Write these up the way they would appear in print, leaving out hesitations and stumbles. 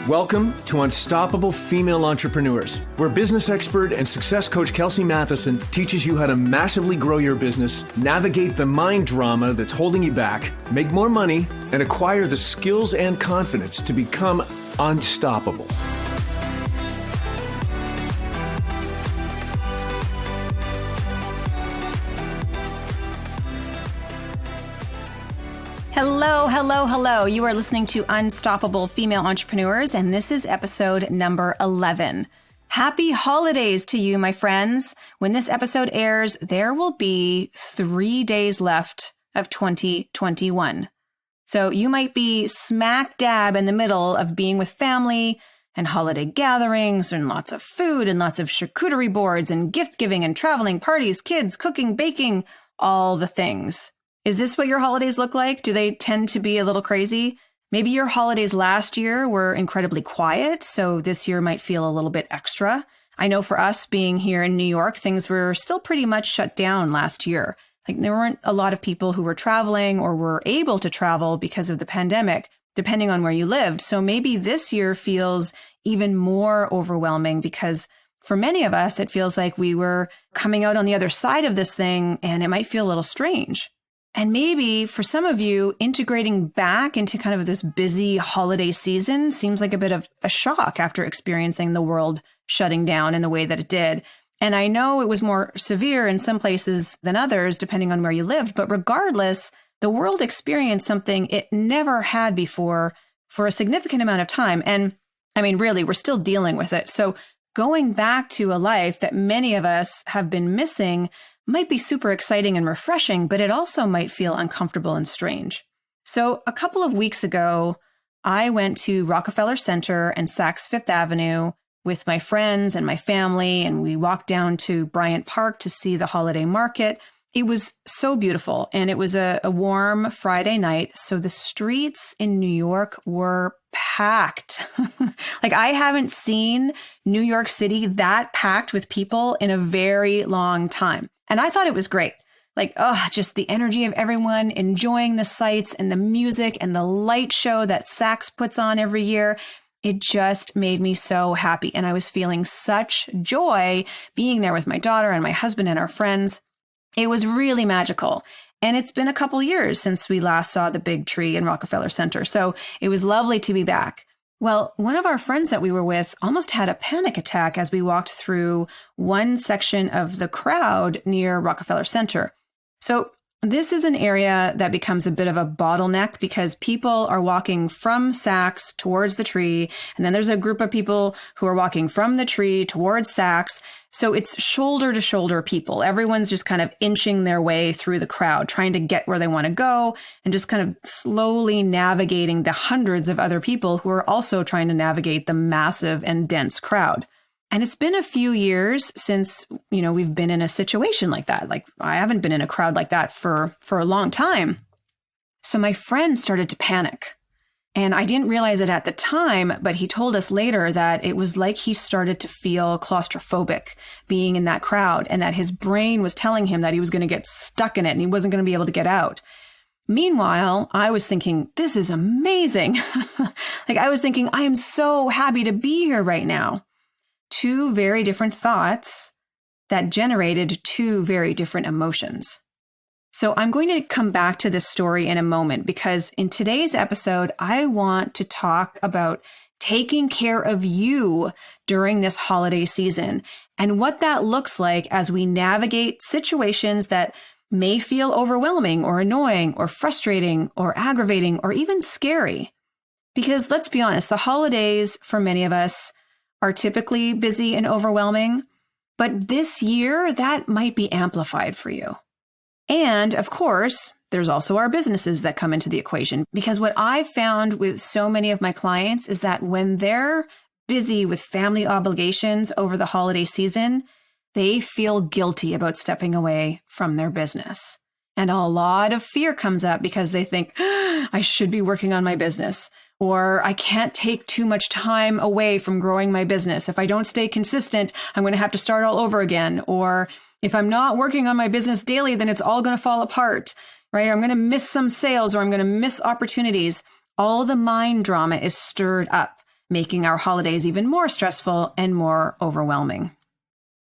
Welcome to Unstoppable Female Entrepreneurs, where business expert and success coach Kelsey Matheson teaches you how to massively grow your business, navigate the mind drama that's holding you back, make more money, and acquire the skills and confidence to become unstoppable. Hello, hello, hello. You are listening to Unstoppable Female Entrepreneurs, and this is episode number 11. Happy holidays to you, my friends. When this episode airs, there will be 3 days left of 2021. So you might be smack dab in the middle of being with family and holiday gatherings and lots of food and lots of charcuterie boards and gift giving and traveling, parties, kids, cooking, baking, all the things. Is this what your holidays look like? Do they tend to be a little crazy? Maybe your holidays last year were incredibly quiet, so this year might feel a little bit extra. I know for us being here in New York, things were still pretty much shut down last year. Like there weren't a lot of people who were traveling or were able to travel because of the pandemic, depending on where you lived. So maybe this year feels even more overwhelming because for many of us, it feels like we were coming out on the other side of this thing and it might feel a little strange. And maybe for some of you, integrating back into kind of this busy holiday season seems like a bit of a shock after experiencing the world shutting down in the way that it did. And I know it was more severe in some places than others, depending on where you lived. But regardless, the world experienced something it never had before for a significant amount of time. And I mean, really, we're still dealing with it. So going back to a life that many of us have been missing might be super exciting and refreshing, but it also might feel uncomfortable and strange. So a couple of weeks ago, I went to Rockefeller Center and Saks Fifth Avenue with my friends and my family, and we walked down to Bryant Park to see the holiday market. It was so beautiful, and it was a warm Friday night, so the streets in New York were packed. Like I haven't seen New York City that packed with people in a very long time. And I thought it was great. Like, just the energy of everyone enjoying the sights and the music and the light show that Saks puts on every year. It just made me so happy. And I was feeling such joy being there with my daughter and my husband and our friends. It was really magical. And it's been a couple years since we last saw the big tree in Rockefeller Center. So it was lovely to be back. Well, one of our friends that we were with almost had a panic attack as we walked through one section of the crowd near Rockefeller Center. So this is an area that becomes a bit of a bottleneck because people are walking from Saks towards the tree, and then there's a group of people who are walking from the tree towards Saks. So it's shoulder to shoulder people. Everyone's just kind of inching their way through the crowd, trying to get where they want to go and just kind of slowly navigating the hundreds of other people who are also trying to navigate the massive and dense crowd. And it's been a few years since, we've been in a situation like that. Like I haven't been in a crowd like that for a long time. So my friend started to panic. And I didn't realize it at the time, but he told us later that it was like he started to feel claustrophobic being in that crowd and that his brain was telling him that he was going to get stuck in it and he wasn't going to be able to get out. Meanwhile, I was thinking, this is amazing. Like I was thinking, I am so happy to be here right now. Two very different thoughts that generated two very different emotions. So I'm going to come back to this story in a moment because in today's episode, I want to talk about taking care of you during this holiday season and what that looks like as we navigate situations that may feel overwhelming or annoying or frustrating or aggravating or even scary. Because let's be honest, the holidays for many of us are typically busy and overwhelming, but this year that might be amplified for you. And of course, there's also our businesses that come into the equation, because what I've found with so many of my clients is that when they're busy with family obligations over the holiday season, they feel guilty about stepping away from their business. And a lot of fear comes up because they think, I should be working on my business, or I can't take too much time away from growing my business. If I don't stay consistent, I'm going to have to start all over again. Or if I'm not working on my business daily, then it's all going to fall apart, right? I'm going to miss some sales or I'm going to miss opportunities. All the mind drama is stirred up making our holidays even more stressful and more overwhelming.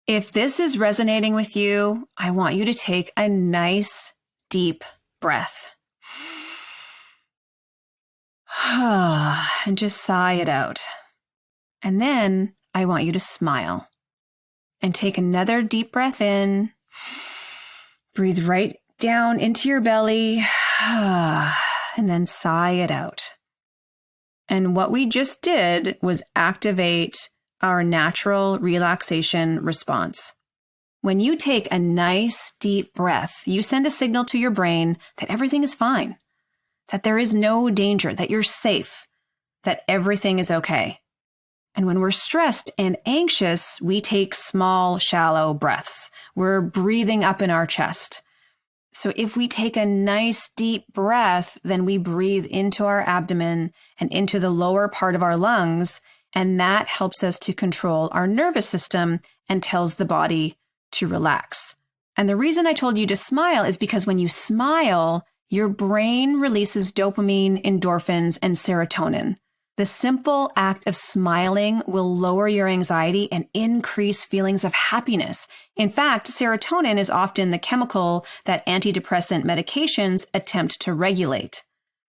If this is resonating with you, I want you to take a nice, deep breath. And just sigh it out. And then I want you to smile. And take another deep breath in. Breathe right down into your belly. And then sigh it out. And what we just did was activate our natural relaxation response. When you take a nice deep breath, you send a signal to your brain that everything is fine, that there is no danger, that you're safe, that everything is okay. And when we're stressed and anxious, we take small, shallow breaths. We're breathing up in our chest. So if we take a nice deep breath, then we breathe into our abdomen and into the lower part of our lungs, and that helps us to control our nervous system and tells the body to relax. And the reason I told you to smile is because when you smile, your brain releases dopamine, endorphins, and serotonin. The simple act of smiling will lower your anxiety and increase feelings of happiness. In fact, serotonin is often the chemical that antidepressant medications attempt to regulate.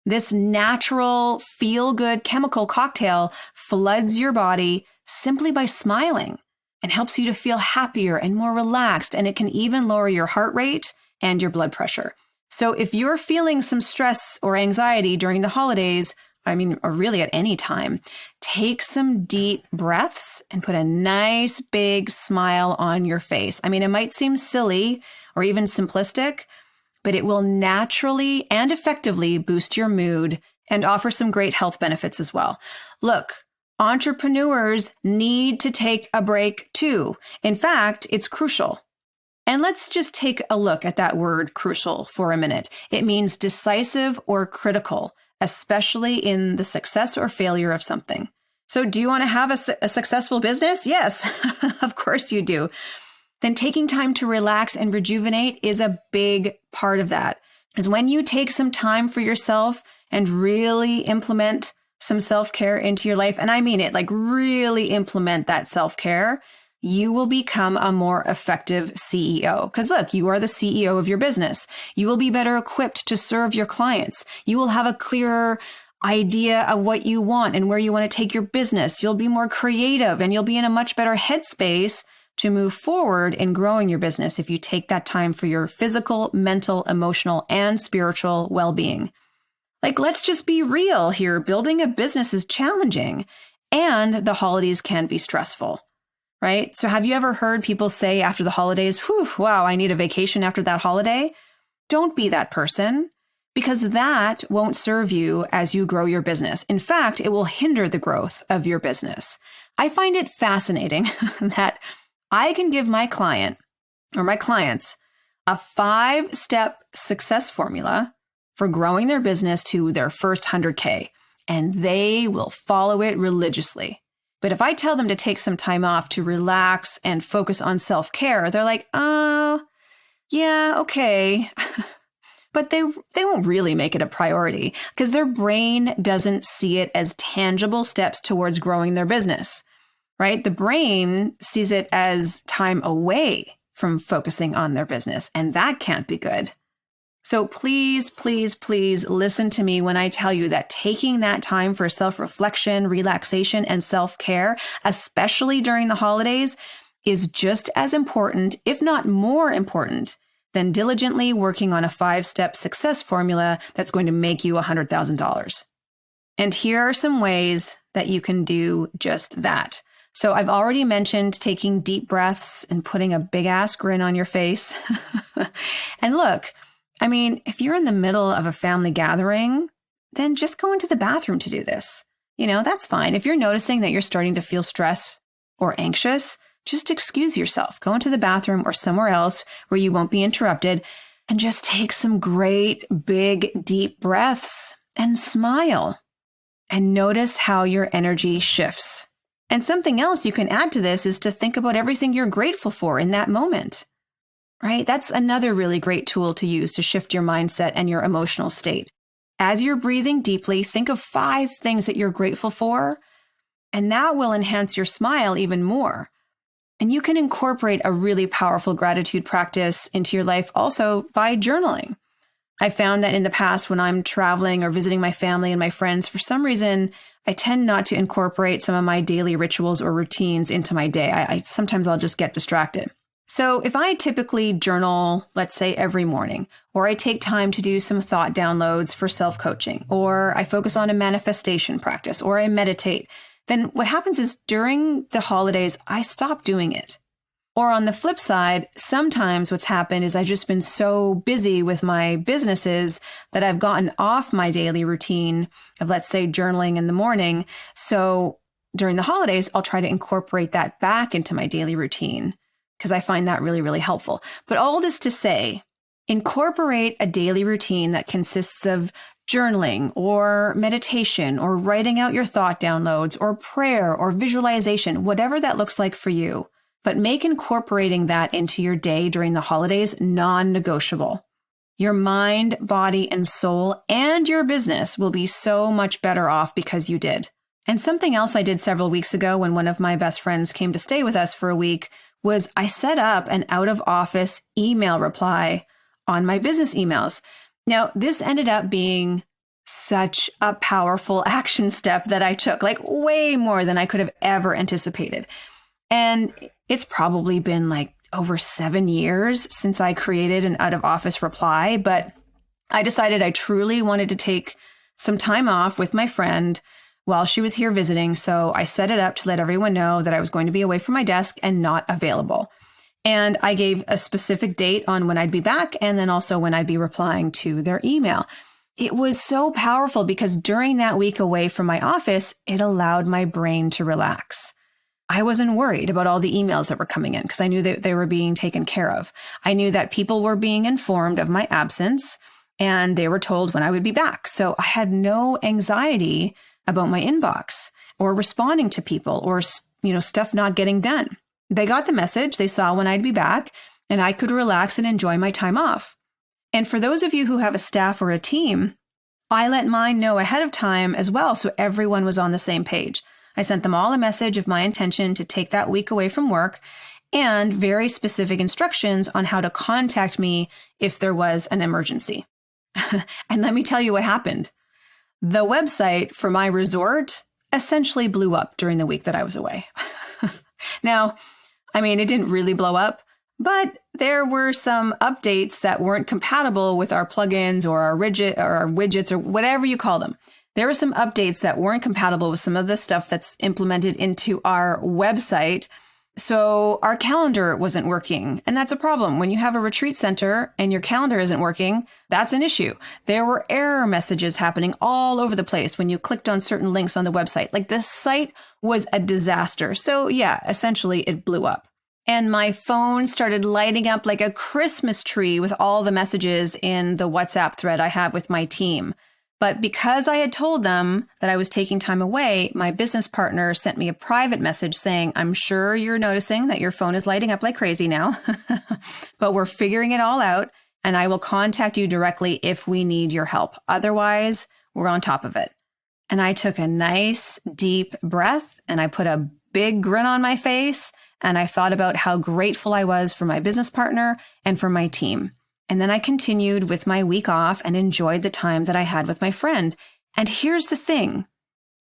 This natural, feel-good chemical cocktail floods your body simply by smiling and helps you to feel happier and more relaxed, and it can even lower your heart rate and your blood pressure. So if you're feeling some stress or anxiety during the holidays, or really at any time, take some deep breaths and put a nice big smile on your face. It might seem silly or even simplistic, but it will naturally and effectively boost your mood and offer some great health benefits as well. Look, entrepreneurs need to take a break too. In fact, it's crucial. And let's just take a look at that word crucial for a minute. It means decisive or critical, especially in the success or failure of something. So do you want to have a successful business? Yes, of course you do. Then taking time to relax and rejuvenate is a big part of that. Because when you take some time for yourself and really implement some self-care into your life, and I mean it, like really implement that self-care, you will become a more effective CEO. Because look, you are the CEO of your business. You will be better equipped to serve your clients. You will have a clearer idea of what you want and where you want to take your business. You'll be more creative and you'll be in a much better headspace to move forward in growing your business if you take that time for your physical, mental, emotional, and spiritual well-being. Like, let's just be real here. Building a business is challenging and the holidays can be stressful. Right? So have you ever heard people say after the holidays, wow, I need a vacation after that holiday? Don't be that person, because that won't serve you as you grow your business. In fact, it will hinder the growth of your business. I find it fascinating that I can give my client or my clients a 5-step success formula for growing their business to their first 100K, and they will follow it religiously. But if I tell them to take some time off to relax and focus on self-care, they're like, oh, yeah, okay. But they won't really make it a priority because their brain doesn't see it as tangible steps towards growing their business, right? The brain sees it as time away from focusing on their business, and that can't be good. So please, please, please listen to me when I tell you that taking that time for self-reflection, relaxation, and self-care, especially during the holidays, is just as important, if not more important, than diligently working on a 5-step success formula that's going to make you $100,000. And here are some ways that you can do just that. So I've already mentioned taking deep breaths and putting a big ass grin on your face. And look, if you're in the middle of a family gathering, then just go into the bathroom to do this. That's fine. If you're noticing that you're starting to feel stressed or anxious, just excuse yourself. Go into the bathroom or somewhere else where you won't be interrupted and just take some great, big, deep breaths and smile. And notice how your energy shifts. And something else you can add to this is to think about everything you're grateful for in that moment. Right? That's another really great tool to use to shift your mindset and your emotional state. As you're breathing deeply, think of 5 things that you're grateful for And that will enhance your smile even more. And you can incorporate a really powerful gratitude practice into your life also by journaling. I found that in the past, when I'm traveling or visiting my family and my friends, for some reason, I tend not to incorporate some of my daily rituals or routines into my day. Sometimes I'll just get distracted. So if I typically journal, let's say every morning, or I take time to do some thought downloads for self-coaching, or I focus on a manifestation practice, or I meditate, then what happens is during the holidays, I stop doing it. Or on the flip side, sometimes what's happened is I've just been so busy with my businesses that I've gotten off my daily routine of, let's say, journaling in the morning. So during the holidays, I'll try to incorporate that back into my daily routine because I find that really, really helpful. But all this to say, incorporate a daily routine that consists of journaling or meditation or writing out your thought downloads or prayer or visualization, whatever that looks like for you. But make incorporating that into your day during the holidays non-negotiable. Your mind, body, and soul and your business will be so much better off because you did. And something else I did several weeks ago when one of my best friends came to stay with us for a week was I set up an out-of-office email reply on my business emails. Now, this ended up being such a powerful action step that I took, like way more than I could have ever anticipated. And it's probably been like over 7 years since I created an out-of-office reply, but I decided I truly wanted to take some time off with my friend while she was here visiting. So I set it up to let everyone know that I was going to be away from my desk and not available. And I gave a specific date on when I'd be back and then also when I'd be replying to their email. It was so powerful because during that week away from my office, it allowed my brain to relax. I wasn't worried about all the emails that were coming in because I knew that they were being taken care of. I knew that people were being informed of my absence and they were told when I would be back. So I had no anxiety about my inbox or responding to people or, stuff not getting done. They got the message, they saw when I'd be back, and I could relax and enjoy my time off. And for those of you who have a staff or a team, I let mine know ahead of time as well so everyone was on the same page. I sent them all a message of my intention to take that week away from work and very specific instructions on how to contact me if there was an emergency. And let me tell you what happened. The website for my resort essentially blew up during the week that I was away. Now, it didn't really blow up, but there were some updates that weren't compatible with our plugins or our widgets or whatever you call them. There were some updates that weren't compatible with some of the stuff that's implemented into our website. So our calendar wasn't working. And that's a problem. When you have a retreat center and your calendar isn't working, that's an issue. There were error messages happening all over the place when you clicked on certain links on the website. Like the site was a disaster. So yeah, essentially it blew up. And my phone started lighting up like a Christmas tree with all the messages in the WhatsApp thread I have with my team. But because I had told them that I was taking time away, my business partner sent me a private message saying, I'm sure you're noticing that your phone is lighting up like crazy now, but we're figuring it all out and I will contact you directly if we need your help. Otherwise, we're on top of it. And I took a nice deep breath and I put a big grin on my face and I thought about how grateful I was for my business partner and for my team. And then I continued with my week off and enjoyed the time that I had with my friend. And here's the thing.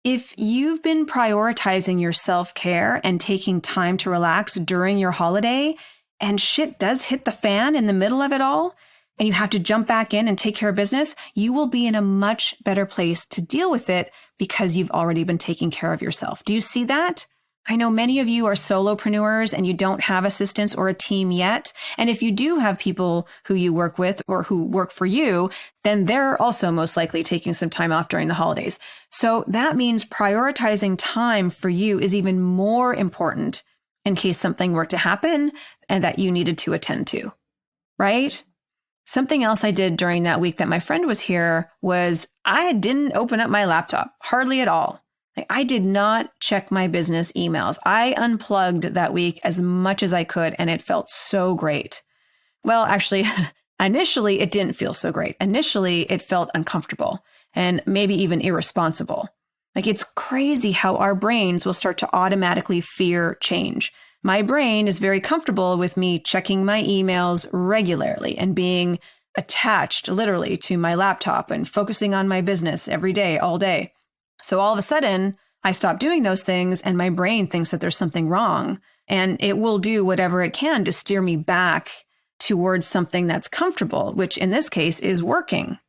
If you've been prioritizing your self-care and taking time to relax during your holiday, and shit does hit the fan in the middle of it all, and you have to jump back in and take care of business, you will be in a much better place to deal with it because you've already been taking care of yourself. Do you see that? I know many of you are solopreneurs and you don't have assistants or a team yet. And if you do have people who you work with or who work for you, then they're also most likely taking some time off during the holidays. So that means prioritizing time for you is even more important in case something were to happen and that you needed to attend to, right? Something else I did during that week that my friend was here was I didn't open up my laptop, hardly at all. I did not check my business emails. I unplugged that week as much as I could, and it felt so great. Well, actually, initially, it didn't feel so great. Initially, it felt uncomfortable and maybe even irresponsible. Like, it's crazy how our brains will start to automatically fear change. My brain is very comfortable with me checking my emails regularly and being attached literally to my laptop and focusing on my business every day, all day. So all of a sudden, I stop doing those things and my brain thinks that there's something wrong, and it will do whatever it can to steer me back towards something that's comfortable, which in this case is working.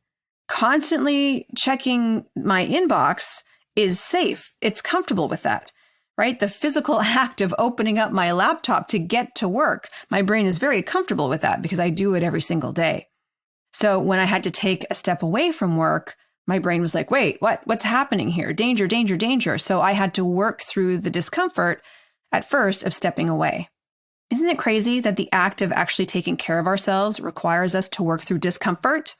Constantly checking my inbox is safe. It's comfortable with that, right? The physical act of opening up my laptop to get to work, my brain is very comfortable with that because I do it every single day. So when I had to take a step away from work, my brain was like, wait, what's happening here? Danger, danger, danger. So I had to work through the discomfort at first of stepping away. Isn't it crazy that the act of actually taking care of ourselves requires us to work through discomfort?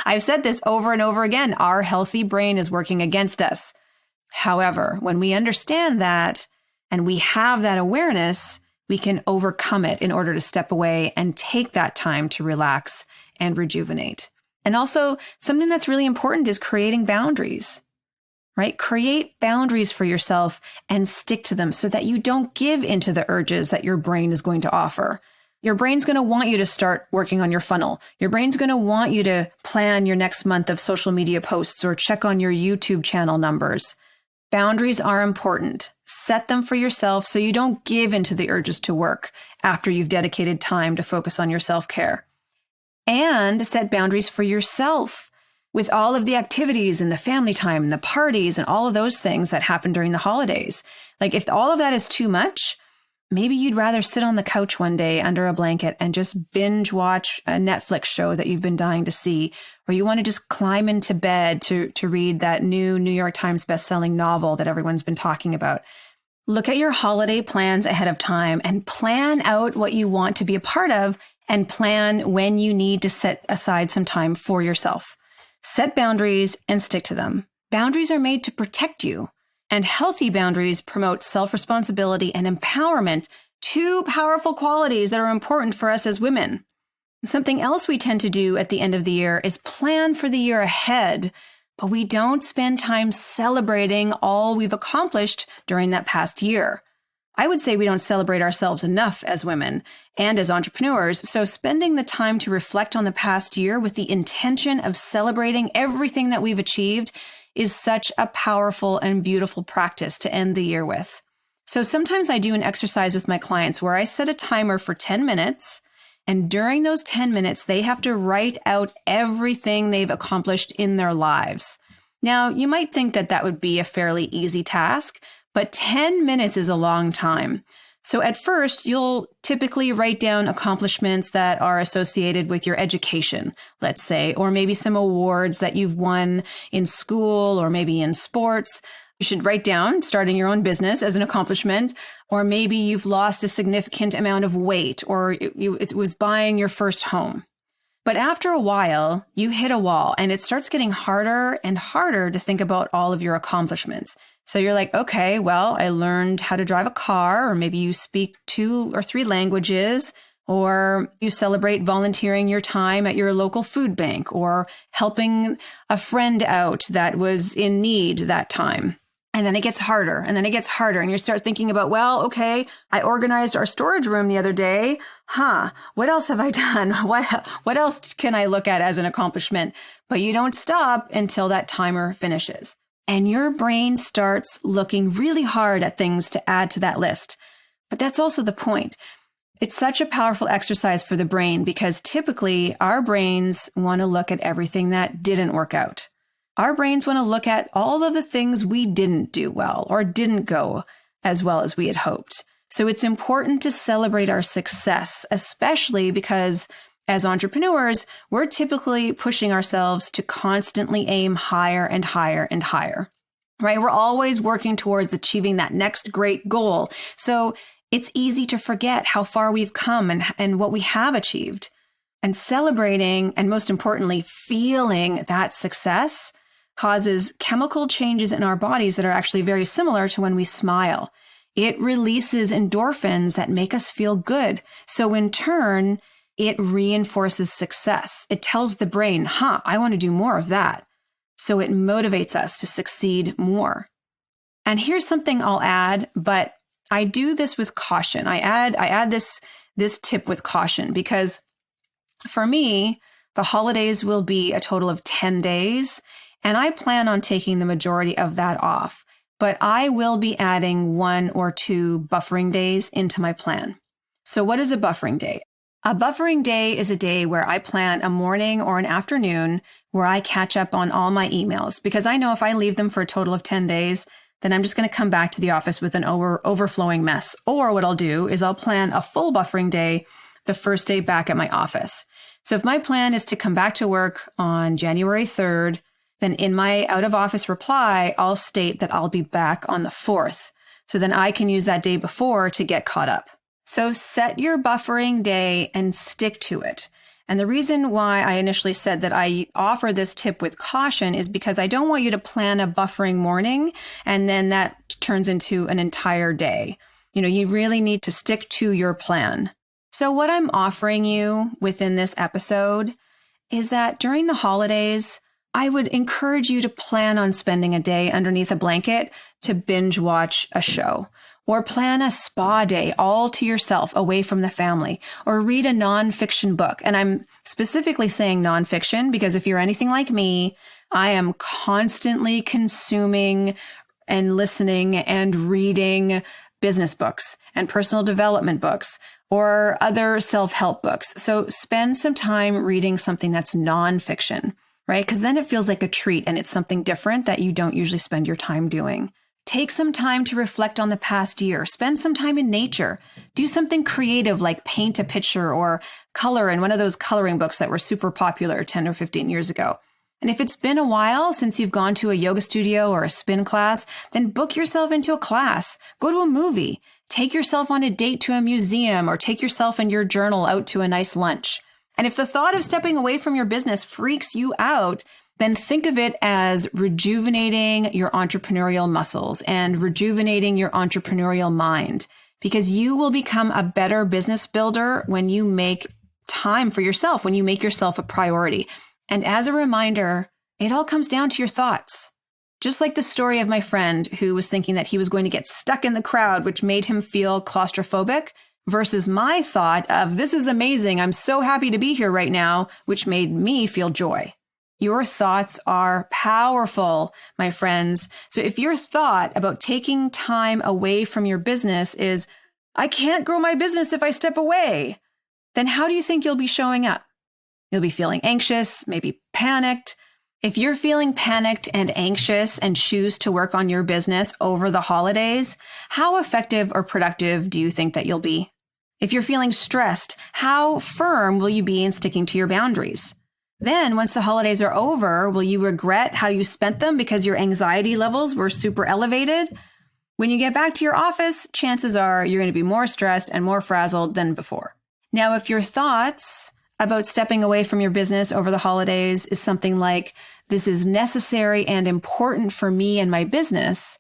I've said this over and over again. Our healthy brain is working against us. However, when we understand that and we have that awareness, we can overcome it in order to step away and take that time to relax and rejuvenate. And also, something that's really important is creating boundaries. Right? Create boundaries for yourself and stick to them so that you don't give into the urges that your brain is going to offer. Your brain's going to want you to start working on your funnel. Your brain's going to want you to plan your next month of social media posts or check on your YouTube channel numbers. Boundaries are important. Set them for yourself so you don't give into the urges to work after you've dedicated time to focus on your self-care. And set boundaries for yourself. With all of the activities and the family time and the parties and all of those things that happen during the holidays. Like, if all of that is too much, maybe you'd rather sit on the couch one day under a blanket and just binge watch a Netflix show that you've been dying to see, or you want to just climb into bed to read that new New York Times bestselling novel that everyone's been talking about. Look at your holiday plans ahead of time and plan out what you want to be a part of and plan when you need to set aside some time for yourself. Set boundaries and stick to them. Boundaries are made to protect you, and healthy boundaries promote self-responsibility and empowerment, two powerful qualities that are important for us as women. Something else we tend to do at the end of the year is plan for the year ahead, but we don't spend time celebrating all we've accomplished during that past year. I would say we don't celebrate ourselves enough as women and as entrepreneurs, so spending the time to reflect on the past year with the intention of celebrating everything that we've achieved is such a powerful and beautiful practice to end the year with. So sometimes I do an exercise with my clients where I set a timer for 10 minutes, and during those 10 minutes, they have to write out everything they've accomplished in their lives. Now, you might think that that would be a fairly easy task, but 10 minutes is a long time. So at first, you'll typically write down accomplishments that are associated with your education, let's say, or maybe some awards that you've won in school or maybe in sports. You should write down starting your own business as an accomplishment, or maybe you've lost a significant amount of weight, or it was buying your first home. But after a while, you hit a wall and it starts getting harder and harder to think about all of your accomplishments. So you're like, okay, well, I learned how to drive a car, or maybe you speak 2 or 3 languages, or you celebrate volunteering your time at your local food bank, or helping a friend out that was in need that time. And then it gets harder, and then it gets harder, and you start thinking about, well, okay, I organized our storage room the other day. What else have I done? What else can I look at as an accomplishment? But you don't stop until that timer finishes. And your brain starts looking really hard at things to add to that list. But that's also the point. It's such a powerful exercise for the brain because typically our brains want to look at everything that didn't work out. Our brains want to look at all of the things we didn't do well or didn't go as well as we had hoped. So it's important to celebrate our success, especially because as entrepreneurs, we're typically pushing ourselves to constantly aim higher and higher and higher, right? We're always working towards achieving that next great goal. So it's easy to forget how far we've come and what we have achieved. And celebrating, and most importantly, feeling that success causes chemical changes in our bodies that are actually very similar to when we smile. It releases endorphins that make us feel good. So in turn, it reinforces success. It tells the brain, I want to do more of that. So it motivates us to succeed more. And here's something I'll add, but I do this with caution. I add this tip with caution because for me, the holidays will be a total of 10 days, and I plan on taking the majority of that off. But I will be adding 1 or 2 buffering days into my plan. So what is a buffering day? A buffering day is a day where I plan a morning or an afternoon where I catch up on all my emails, because I know if I leave them for a total of 10 days, then I'm just going to come back to the office with an overflowing mess. Or what I'll do is I'll plan a full buffering day the first day back at my office. So if my plan is to come back to work on January 3rd, then in my out of office reply, I'll state that I'll be back on the 4th. So then I can use that day before to get caught up. So set your buffering day and stick to it. And the reason why I initially said that I offer this tip with caution is because I don't want you to plan a buffering morning and then that turns into an entire day. You really need to stick to your plan. So what I'm offering you within this episode is that during the holidays, I would encourage you to plan on spending a day underneath a blanket to binge watch a show, or plan a spa day all to yourself away from the family, or read a nonfiction book. And I'm specifically saying nonfiction because if you're anything like me, I am constantly consuming and listening and reading business books and personal development books or other self-help books. So spend some time reading something that's nonfiction, right? Because then it feels like a treat and it's something different that you don't usually spend your time doing. Take some time to reflect on the past year. Spend some time in nature. Do something creative like paint a picture or color in one of those coloring books that were super popular 10 or 15 years ago. And if it's been a while since you've gone to a yoga studio or a spin class, then book yourself into a class. Go to a movie. Take yourself on a date to a museum or take yourself and your journal out to a nice lunch. And if the thought of stepping away from your business freaks you out, then think of it as rejuvenating your entrepreneurial muscles and rejuvenating your entrepreneurial mind, because you will become a better business builder when you make time for yourself, when you make yourself a priority. And as a reminder, it all comes down to your thoughts. Just like the story of my friend who was thinking that he was going to get stuck in the crowd, which made him feel claustrophobic, versus my thought of, this is amazing, I'm so happy to be here right now, which made me feel joy. Your thoughts are powerful, my friends. So if your thought about taking time away from your business is, I can't grow my business if I step away, then how do you think you'll be showing up? You'll be feeling anxious, maybe panicked. If you're feeling panicked and anxious and choose to work on your business over the holidays, how effective or productive do you think that you'll be? If you're feeling stressed, how firm will you be in sticking to your boundaries? Then, once the holidays are over, will you regret how you spent them because your anxiety levels were super elevated? When you get back to your office, chances are you're going to be more stressed and more frazzled than before. Now, if your thoughts about stepping away from your business over the holidays is something like, this is necessary and important for me and my business,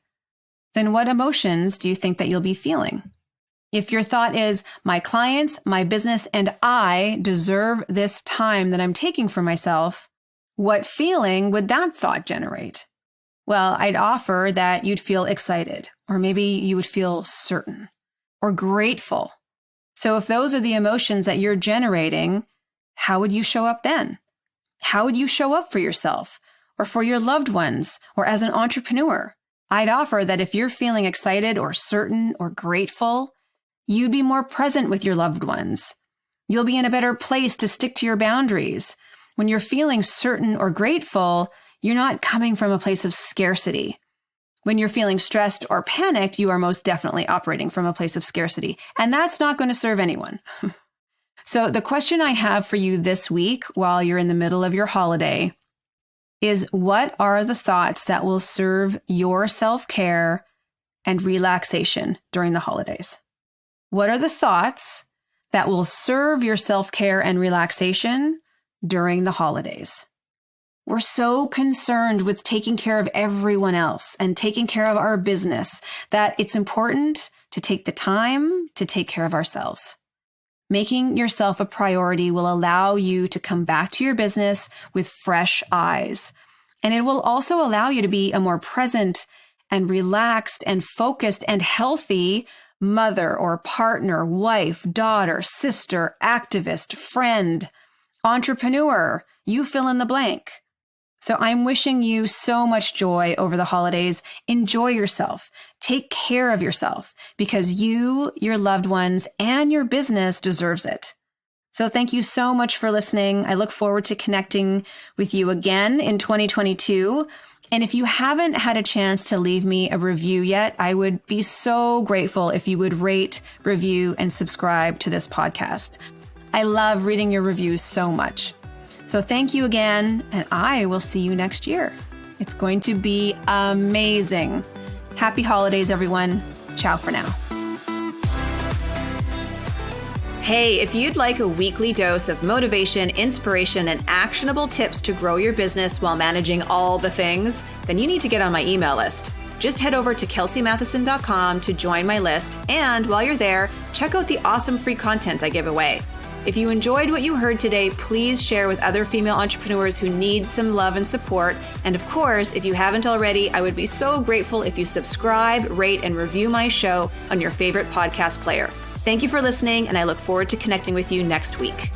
then what emotions do you think that you'll be feeling? If your thought is, my clients, my business, and I deserve this time that I'm taking for myself, what feeling would that thought generate? Well, I'd offer that you'd feel excited, or maybe you would feel certain or grateful. So if those are the emotions that you're generating, how would you show up then? How would you show up for yourself or for your loved ones or as an entrepreneur? I'd offer that if you're feeling excited or certain or grateful, you'd be more present with your loved ones. You'll be in a better place to stick to your boundaries. When you're feeling certain or grateful, you're not coming from a place of scarcity. When you're feeling stressed or panicked, you are most definitely operating from a place of scarcity. And that's not going to serve anyone. So the question I have for you this week, while you're in the middle of your holiday, is what are the thoughts that will serve your self-care and relaxation during the holidays? What are the thoughts that will serve your self-care and relaxation during the holidays? We're so concerned with taking care of everyone else and taking care of our business that it's important to take the time to take care of ourselves. Making yourself a priority will allow you to come back to your business with fresh eyes. And it will also allow you to be a more present and relaxed and focused and healthy mother or partner, wife, daughter, sister, activist, friend, entrepreneur, you fill in the blank. So I'm wishing you so much joy over the holidays. Enjoy yourself. Take care of yourself because you, your loved ones, and your business deserves it. So thank you so much for listening. I look forward to connecting with you again in 2022. And if you haven't had a chance to leave me a review yet, I would be so grateful if you would rate, review, and subscribe to this podcast. I love reading your reviews so much. So thank you again, and I will see you next year. It's going to be amazing. Happy holidays, everyone. Ciao for now. Hey, if you'd like a weekly dose of motivation, inspiration, and actionable tips to grow your business while managing all the things, then you need to get on my email list. Just head over to kelseymatheson.com to join my list. And while you're there, check out the awesome free content I give away. If you enjoyed what you heard today, please share with other female entrepreneurs who need some love and support. And of course, if you haven't already, I would be so grateful if you subscribe, rate, and review my show on your favorite podcast player. Thank you for listening, and I look forward to connecting with you next week.